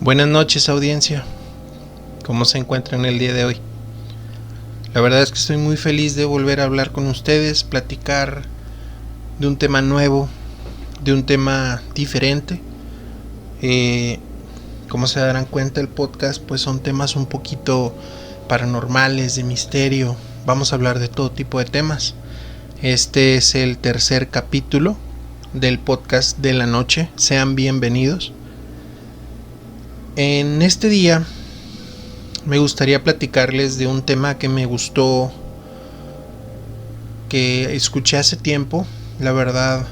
Buenas noches, audiencia. ¿Cómo se encuentran el día de hoy? La verdad es que estoy muy feliz de volver a hablar con ustedes, platicar de un tema nuevo, de un tema diferente. Como se darán cuenta, el podcast pues son temas un poquito paranormales, de misterio. Vamos a hablar de todo tipo de temas. Este es el tercer capítulo del podcast de la noche. Sean bienvenidos. En este día me gustaría platicarles de un tema que me gustó, que escuché hace tiempo. La verdad,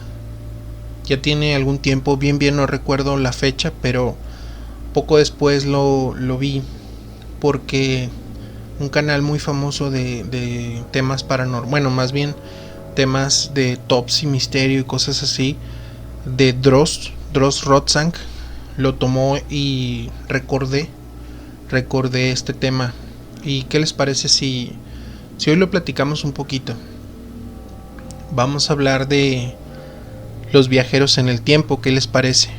ya tiene algún tiempo, bien no recuerdo la fecha, pero poco después lo vi porque un canal muy famoso de temas paranormales, bueno, más bien temas de tops y misterio y cosas así, de Dross Rotzang, lo tomó y recordé este tema. ¿Y qué les parece si hoy lo platicamos un poquito? Vamos a hablar de los viajeros en el tiempo. ¿Qué les parece?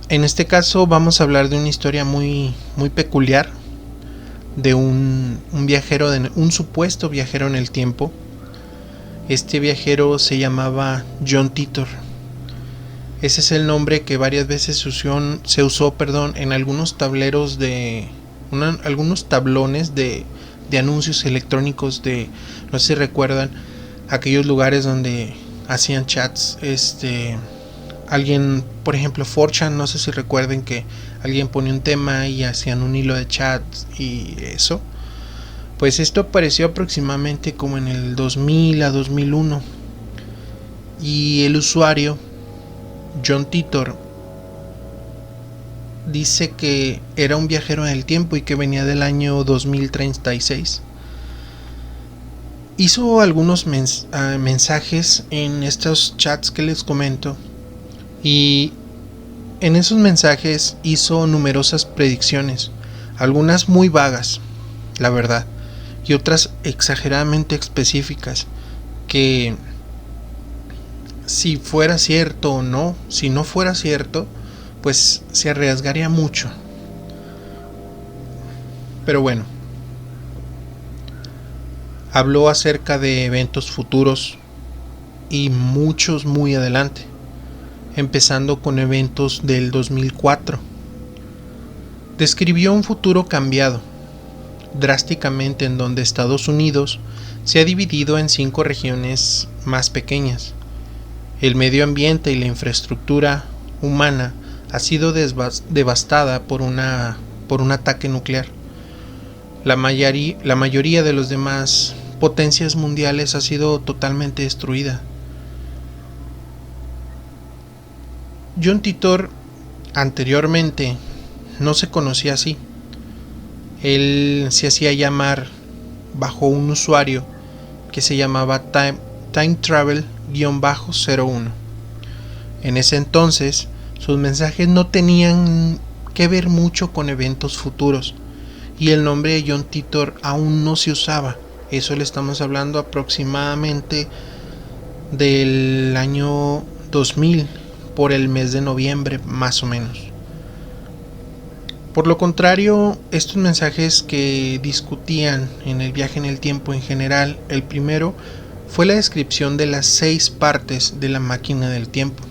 En este caso vamos a hablar de una historia muy peculiar de un viajero, un supuesto viajero en el tiempo. Este viajero se llamaba John Titor. Ese es el nombre que varias veces se usó en algunos tableros algunos tablones de anuncios electrónicos no sé si recuerdan, aquellos lugares donde hacían chats, alguien, por ejemplo 4chan, no sé si recuerden que alguien ponía un tema y hacían un hilo de chats y eso. Pues esto apareció aproximadamente como en el 2000 a 2001 y el usuario John Titor dice que era un viajero en el tiempo y que venía del año 2036. Hizo algunos mensajes en estos chats que les comento, y en esos mensajes hizo numerosas predicciones, algunas muy vagas, la verdad, y otras exageradamente específicas, que si fuera cierto o no, si no fuera cierto, pues se arriesgaría mucho. Pero bueno, habló acerca de eventos futuros y muchos muy adelante, empezando con eventos del 2004. Describió un futuro cambiado drásticamente, en donde Estados Unidos se ha dividido en 5 regiones más pequeñas. El medio ambiente y la infraestructura humana ha sido devastada por un ataque nuclear. La mayoría de las demás potencias mundiales ha sido totalmente destruida. John Titor anteriormente no se conocía así. Él se hacía llamar bajo un usuario que se llamaba Time Travel-01. En ese entonces sus mensajes no tenían que ver mucho con eventos futuros y el nombre de John Titor aún no se usaba. Eso le estamos hablando aproximadamente del año 2000, por el mes de noviembre más o menos. Por lo contrario, estos mensajes que discutían en el viaje en el tiempo en general, el primero fue la descripción de las 6 partes de la máquina del tiempo.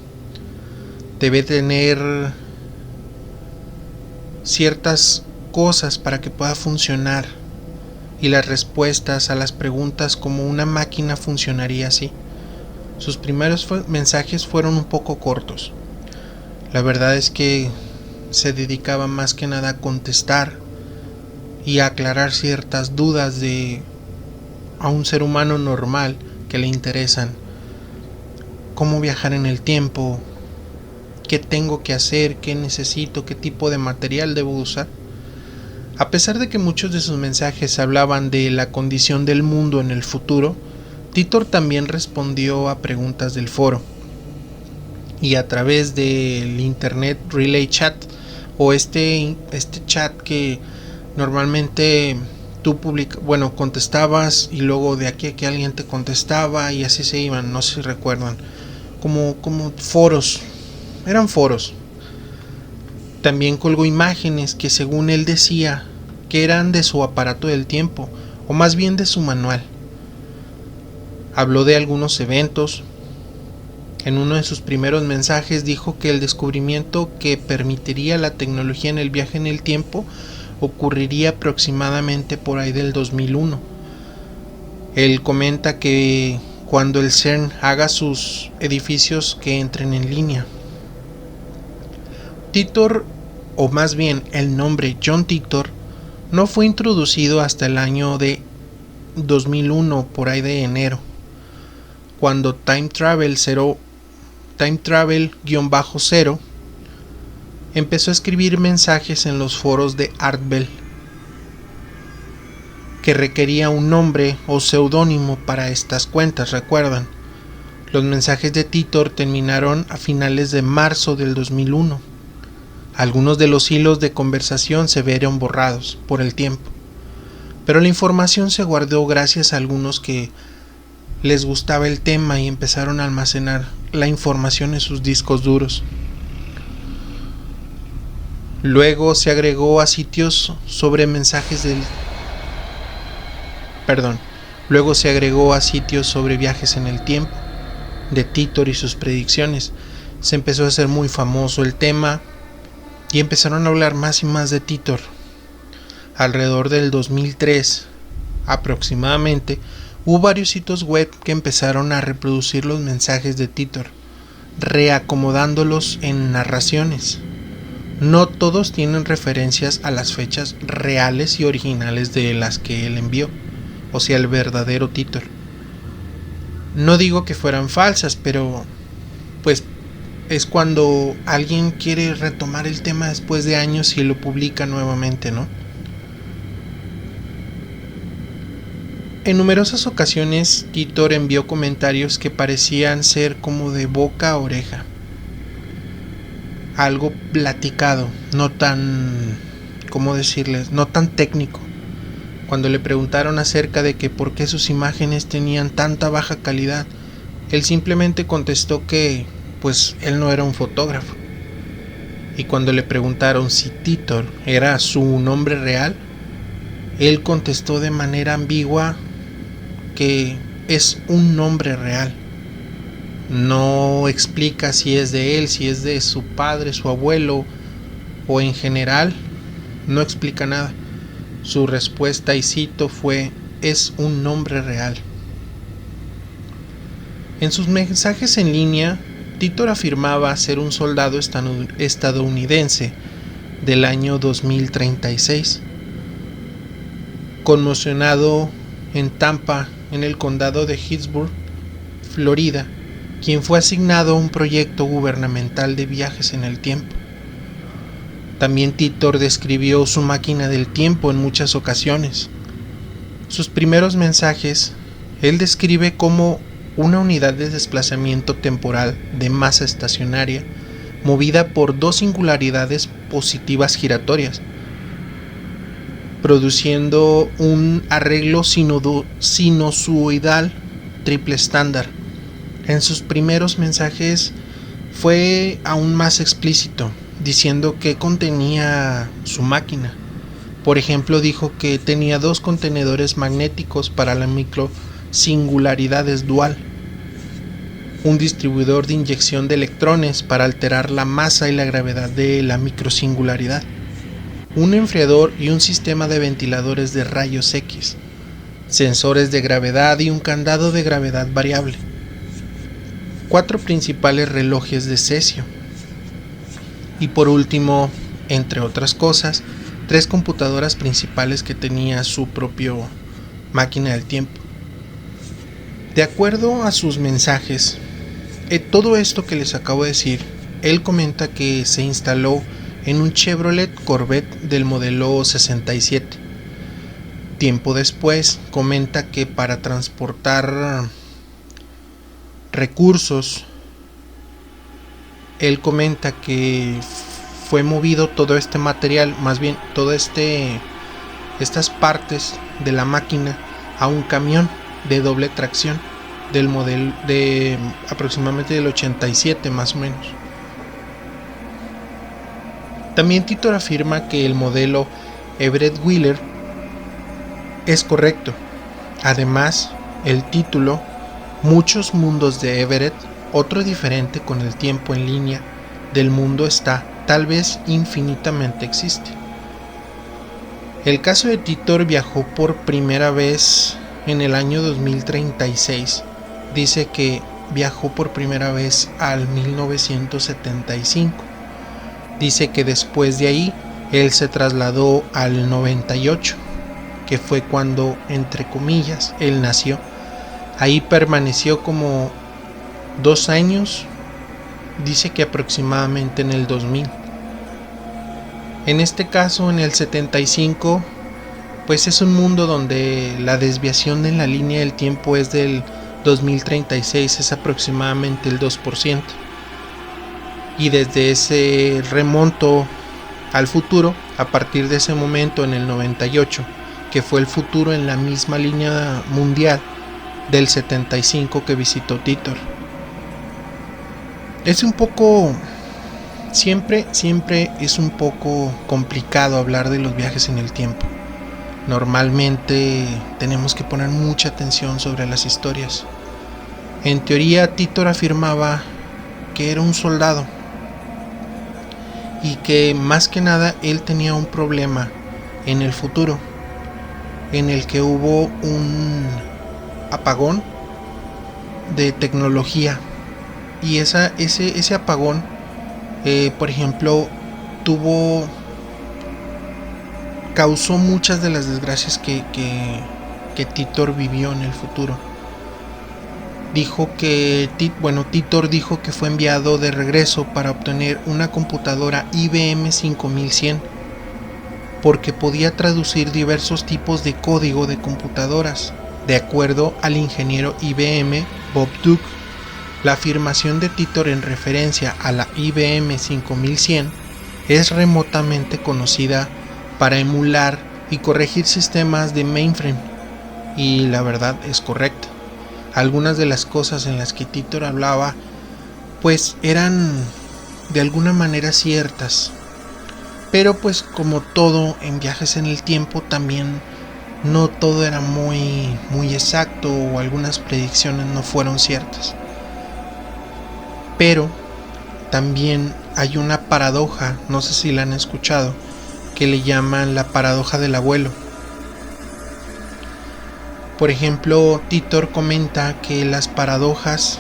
Debe tener ciertas cosas para que pueda funcionar, y las respuestas a las preguntas como una máquina funcionaría así. Sus primeros mensajes fueron un poco cortos. La verdad es que se dedicaba más que nada a contestar y a aclarar ciertas dudas a un ser humano normal que le interesan. Cómo viajar en el tiempo, qué tengo que hacer, qué necesito, qué tipo de material debo usar. A pesar de que muchos de sus mensajes hablaban de la condición del mundo en el futuro, Titor también respondió a preguntas del foro. Y a través del Internet Relay Chat, o este chat que normalmente tú contestabas y luego de aquí a que alguien te contestaba y así se iban, no sé si recuerdan, como foros, eran foros. También colgó imágenes que según él decía que eran de su aparato del tiempo, o más bien de su manual. Habló de algunos eventos. En uno de sus primeros mensajes dijo que el descubrimiento que permitiría la tecnología en el viaje en el tiempo ocurriría aproximadamente por ahí del 2001. Él comenta que cuando el CERN haga sus edificios que entren en línea. Titor, o más bien el nombre John Titor, no fue introducido hasta el año de 2001, por ahí de enero, cuando Time Travel-0 empezó a escribir mensajes en los foros de Art-Bell, que requería un nombre o seudónimo para estas cuentas, recuerdan. Los mensajes de Titor terminaron a finales de marzo del 2001. Algunos de los hilos de conversación se vieron borrados por el tiempo, pero la información se guardó gracias a algunos que les gustaba el tema y empezaron a almacenar la información en sus discos duros. Luego se agregó a sitios sobre sobre viajes en el tiempo de Titor y sus predicciones. Se empezó a hacer muy famoso el tema y empezaron a hablar más y más de Titor. Alrededor del 2003 aproximadamente, hubo varios sitios web que empezaron a reproducir los mensajes de Titor, reacomodándolos en narraciones. No todos tienen referencias a las fechas reales y originales de las que él envió, o sea, el verdadero Titor. No digo que fueran falsas, pero pues es cuando alguien quiere retomar el tema después de años y lo publica nuevamente, ¿no? En numerosas ocasiones, Titor envió comentarios que parecían ser como de boca a oreja. Algo platicado, no tan, ¿cómo decirles? No tan técnico. Cuando le preguntaron acerca de que por qué sus imágenes tenían tanta baja calidad, él simplemente contestó que, pues, él no era un fotógrafo. Y cuando le preguntaron si Titor era su nombre real, él contestó de manera ambigua que es un nombre real. No explica si es de él, si es de su padre, su abuelo o en general, no explica nada. Su respuesta, y cito, fue: es un nombre real. En sus mensajes en línea, Titor afirmaba ser un soldado estadounidense del año 2036, conmocionado en Tampa, en el condado de Hillsborough, Florida, quien fue asignado a un proyecto gubernamental de viajes en el tiempo. También Titor describió su máquina del tiempo en muchas ocasiones. Sus primeros mensajes, él describe como una unidad de desplazamiento temporal de masa estacionaria movida por dos singularidades positivas giratorias, produciendo un arreglo sinusoidal triple estándar. En sus primeros mensajes fue aún más explícito, diciendo qué contenía su máquina. Por ejemplo, dijo que tenía dos contenedores magnéticos para la microsingularidades dual, un distribuidor de inyección de electrones para alterar la masa y la gravedad de la microsingularidad, un enfriador y un sistema de ventiladores de rayos X, sensores de gravedad y un candado de gravedad variable, 4 principales relojes de cesio y por último, entre otras cosas, 3 computadoras principales que tenía su propio máquina del tiempo. De acuerdo a sus mensajes, todo esto que les acabo de decir, él comenta que se instaló en un Chevrolet Corvette del modelo 67. Tiempo después, comenta que para transportar recursos, él comenta que fue movido todo este material, más bien estas partes de la máquina, a un camión de doble tracción del modelo de aproximadamente del 87 más o menos. También Titor afirma que el modelo Everett Wheeler es correcto. Además, el título Muchos mundos de Everett, otro diferente con el tiempo en línea del mundo está, tal vez infinitamente existe. El caso de Titor viajó por primera vez en el año 2036. Dice que viajó por primera vez al 1975. Dice que después de ahí él se trasladó al 98, que fue cuando, entre comillas, él nació. Ahí permaneció como 2 años, dice que aproximadamente en el 2000. En este caso, en el 75, pues es un mundo donde la desviación en la línea del tiempo es del 2036, es aproximadamente el 2%. Y desde ese remonto al futuro, a partir de ese momento en el 98, que fue el futuro en la misma línea mundial del 75 que visitó Titor. Es un poco... Siempre es un poco complicado hablar de los viajes en el tiempo. Normalmente tenemos que poner mucha atención sobre las historias. En teoría, Titor afirmaba que era un soldado y que más que nada él tenía un problema en el futuro, en el que hubo un apagón de tecnología, y ese apagón, por ejemplo, causó muchas de las desgracias que Titor vivió en el futuro. Titor dijo que fue enviado de regreso para obtener una computadora IBM 5100 porque podía traducir diversos tipos de código de computadoras. De acuerdo al ingeniero IBM Bob Duke, la afirmación de Titor en referencia a la IBM 5100 es remotamente conocida para emular y corregir sistemas de mainframe, y la verdad es correcta. Algunas de las cosas en las que Titor hablaba pues eran de alguna manera ciertas, pero pues como todo en viajes en el tiempo, también no todo era muy exacto, o algunas predicciones no fueron ciertas. Pero también hay una paradoja, no sé si la han escuchado, que le llaman la paradoja del abuelo. Por ejemplo, Titor comenta que las paradojas,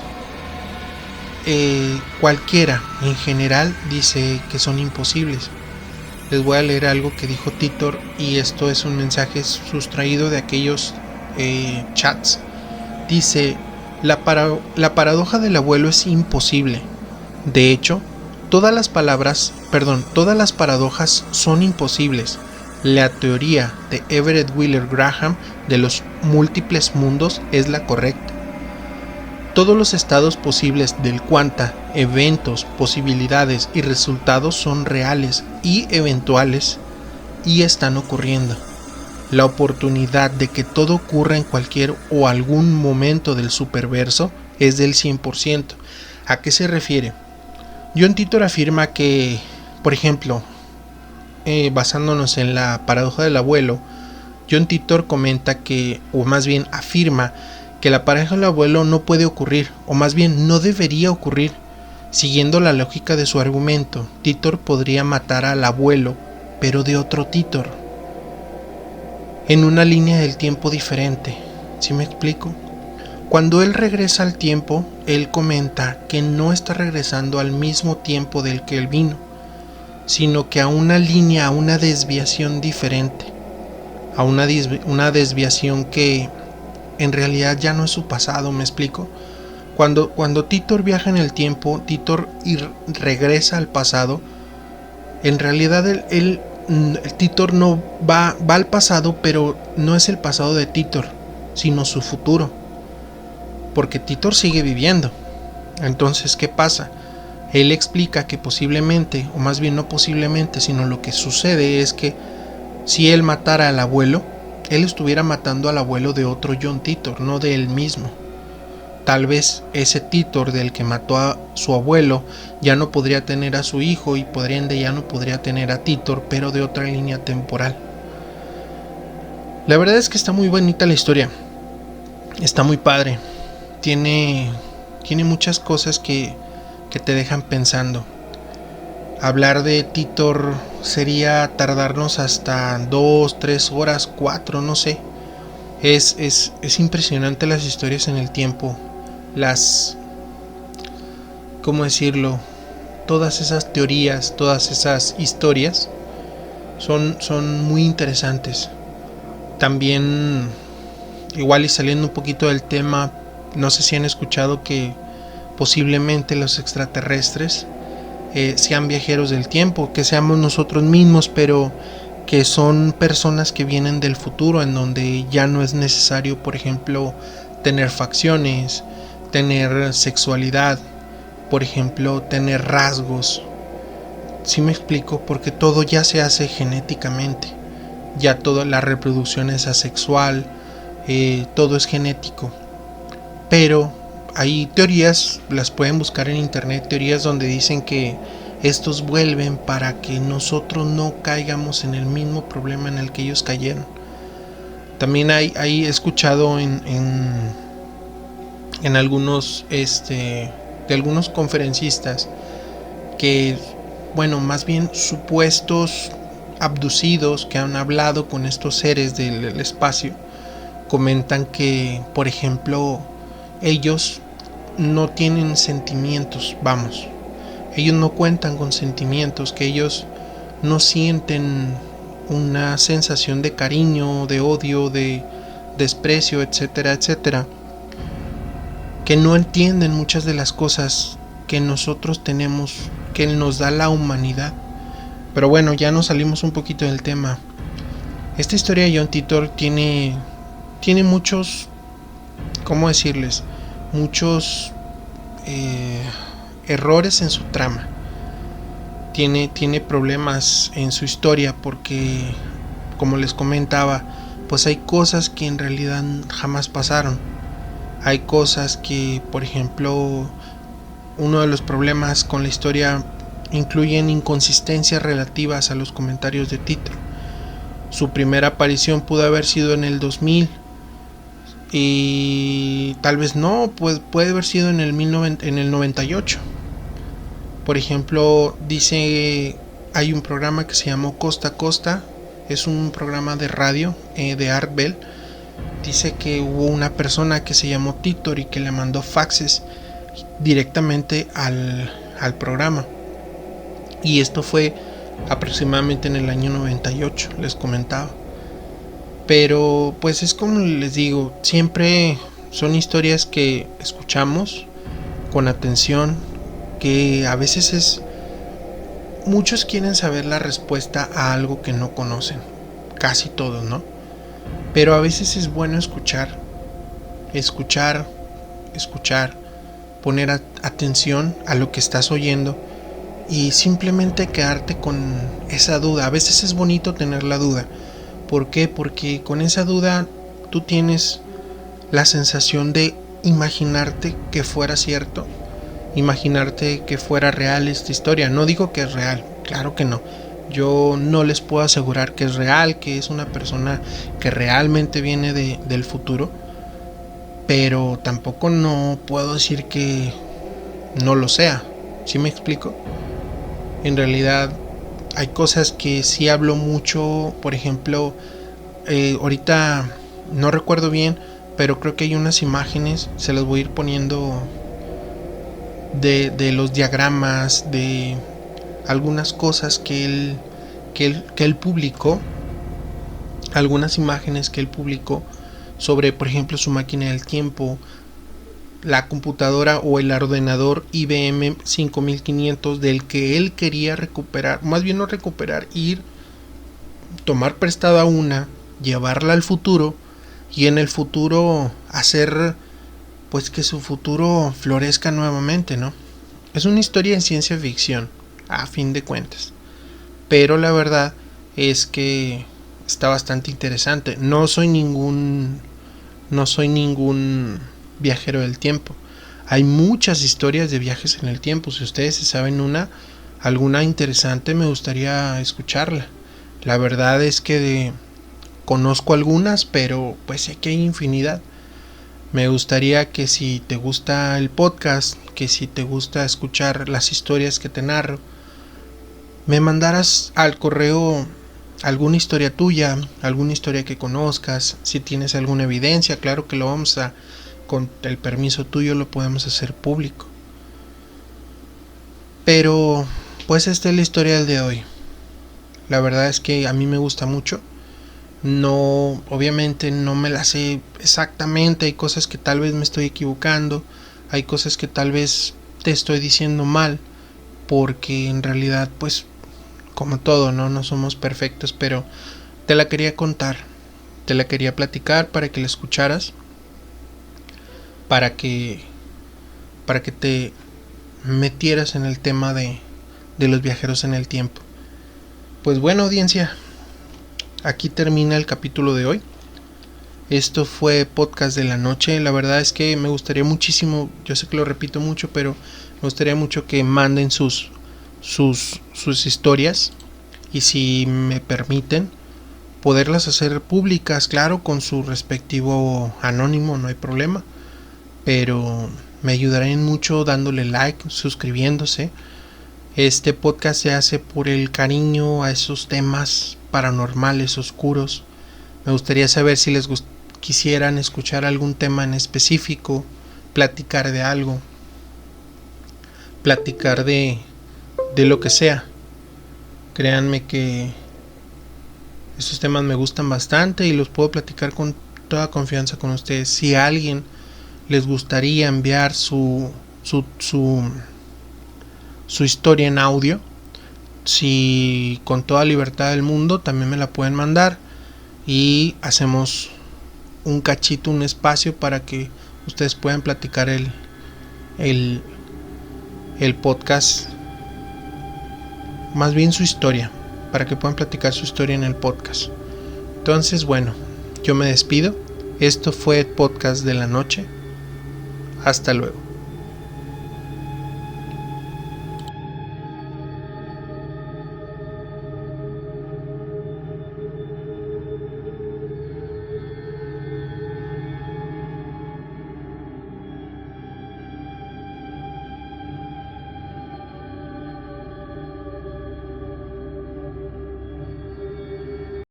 cualquiera en general, dice que son imposibles. Les voy a leer algo que dijo Titor, y esto es un mensaje sustraído de aquellos chats. Dice: la paradoja del abuelo es imposible. De hecho, todas las paradojas son imposibles. La teoría de Everett Wheeler Graham de los múltiples mundos es la correcta. Todos los estados posibles del cuanta, eventos, posibilidades y resultados son reales y eventuales y están ocurriendo. La oportunidad de que todo ocurra en cualquier o algún momento del superverso es del 100%. ¿A qué se refiere? John Titor afirma que, por ejemplo, basándonos en la paradoja del abuelo, John Titor comenta que, o más bien afirma, que la paradoja del abuelo no puede ocurrir, o más bien no debería ocurrir. Siguiendo la lógica de su argumento, Titor podría matar al abuelo, pero de otro Titor, en una línea del tiempo diferente. ¿Sí me explico? Cuando él regresa al tiempo, él comenta que no está regresando al mismo tiempo del que él vino, sino que a una línea, a una desviación diferente, a una desviación que en realidad ya no es su pasado. ¿Me explico? Cuando Titor viaja en el tiempo, Titor regresa al pasado. En realidad el Titor no va al pasado, pero no es el pasado de Titor, sino su futuro, porque Titor sigue viviendo. Entonces, ¿qué pasa? Él explica que posiblemente, o más bien no posiblemente, sino lo que sucede es que si él matara al abuelo, él estuviera matando al abuelo de otro John Titor, no de él mismo. tal vez ese Titor del que mató a su abuelo ya no podría tener a su hijo y por ende ya no podría tener a Titor, pero de otra línea temporal. La verdad es que está muy bonita la historia, está muy padre, tiene muchas cosas que te dejan pensando. Hablar de Titor sería tardarnos hasta 2, 3 horas, 4, no sé. Es impresionante las historias en el tiempo, ¿cómo decirlo? Todas esas teorías, todas esas historias son muy interesantes. También, igual y saliendo un poquito del tema, no sé si han escuchado que posiblemente los extraterrestres sean viajeros del tiempo, que seamos nosotros mismos, pero que son personas que vienen del futuro, en donde ya no es necesario, por ejemplo, tener facciones, tener sexualidad, por ejemplo, tener rasgos. ¿Sí me explico? Porque todo ya se hace genéticamente, ya toda la reproducción es asexual, todo es genético. Pero hay teorías, las pueden buscar en internet, teorías donde dicen que estos vuelven para que nosotros no caigamos en el mismo problema en el que ellos cayeron. También he escuchado en algunos de algunos conferencistas que, bueno, más bien supuestos abducidos que han hablado con estos seres del espacio, comentan que, por ejemplo, ellos no tienen sentimientos, vamos, ellos no cuentan con sentimientos, que ellos no sienten una sensación de cariño, de odio, de desprecio, etcétera, etcétera, que no entienden muchas de las cosas que nosotros tenemos, que nos da la humanidad. Pero bueno, ya nos salimos un poquito del tema. Esta historia de John Titor tiene muchos, ¿cómo decirles? Muchos errores en su trama. Tiene problemas en su historia porque, como les comentaba, pues hay cosas que en realidad jamás pasaron. Hay cosas que, por ejemplo, uno de los problemas con la historia incluyen inconsistencias relativas a los comentarios de Titor. Su primera aparición pudo haber sido en el 2000 y tal vez no, puede haber sido en el 98. Por ejemplo, dice, hay un programa que se llamó Costa a Costa, es un programa de radio de Art Bell. Dice que hubo una persona que se llamó Titor y que le mandó faxes directamente al programa. Y esto fue aproximadamente en el año 98, les comentaba. Pero pues es como les digo, siempre son historias que escuchamos con atención, que a veces muchos quieren saber la respuesta a algo que no conocen, casi todos, ¿no? Pero a veces es bueno escuchar, poner atención a lo que estás oyendo y simplemente quedarte con esa duda. A veces es bonito tener la duda. ¿Por qué? Porque con esa duda tú tienes la sensación de imaginarte que fuera cierto, imaginarte que fuera real esta historia. No digo que es real, claro que no. Yo no les puedo asegurar que es real, que es una persona que realmente viene del futuro, pero tampoco no puedo decir que no lo sea. ¿Sí me explico? En realidad hay cosas que sí hablo mucho. Por ejemplo, ahorita no recuerdo bien, pero creo que hay unas imágenes, se las voy a ir poniendo, de los diagramas, de algunas cosas que él publicó, algunas imágenes que él publicó sobre, por ejemplo, su máquina del tiempo, la computadora o el ordenador IBM 5500 del que él quería recuperar, más bien no recuperar, tomar prestada una, llevarla al futuro y en el futuro hacer pues que su futuro florezca nuevamente, ¿no? Es una historia de ciencia ficción, a fin de cuentas, pero la verdad es que está bastante interesante. No soy ningún viajero del tiempo. Hay muchas historias de viajes en el tiempo. Si ustedes se saben alguna interesante, me gustaría escucharla. La verdad es que conozco algunas, pero pues sé que hay infinidad. Me gustaría que si te gusta el podcast, que si te gusta escuchar las historias que te narro, me mandaras al correo alguna historia tuya, alguna historia que conozcas. Si tienes alguna evidencia, claro que lo vamos a, con el permiso tuyo, lo podemos hacer público. Pero pues esta es la historia del de hoy. La verdad es que a mí me gusta mucho. No, obviamente no me la sé exactamente, hay cosas que tal vez me estoy equivocando, hay cosas que tal vez te estoy diciendo mal, porque en realidad pues como todo, no somos perfectos, pero te la quería contar, te la quería platicar para que la escucharas, para que te metieras en el tema de los viajeros en el tiempo. Pues bueno, audiencia, aquí termina el capítulo de hoy. Esto fue Podcast de la Noche. La verdad es que me gustaría muchísimo, yo sé que lo repito mucho, pero me gustaría mucho que manden sus historias, y si me permiten poderlas hacer públicas, claro, con su respectivo anónimo, no hay problema, pero me ayudarían mucho dándole like, suscribiéndose. Este podcast se hace por el cariño a esos temas paranormales, oscuros. Me gustaría saber si les quisieran escuchar algún tema en específico, platicar de algo, platicar de lo que sea. Créanme que estos temas me gustan bastante y los puedo platicar con toda confianza con ustedes. Si a alguien les gustaría enviar su historia en audio, si con toda libertad del mundo, también me la pueden mandar y hacemos un cachito, un espacio para que ustedes puedan platicar el podcast, más bien su historia, para que puedan platicar su historia en el podcast. Entonces, bueno, yo me despido. Esto fue el Podcast de la Noche. Hasta luego.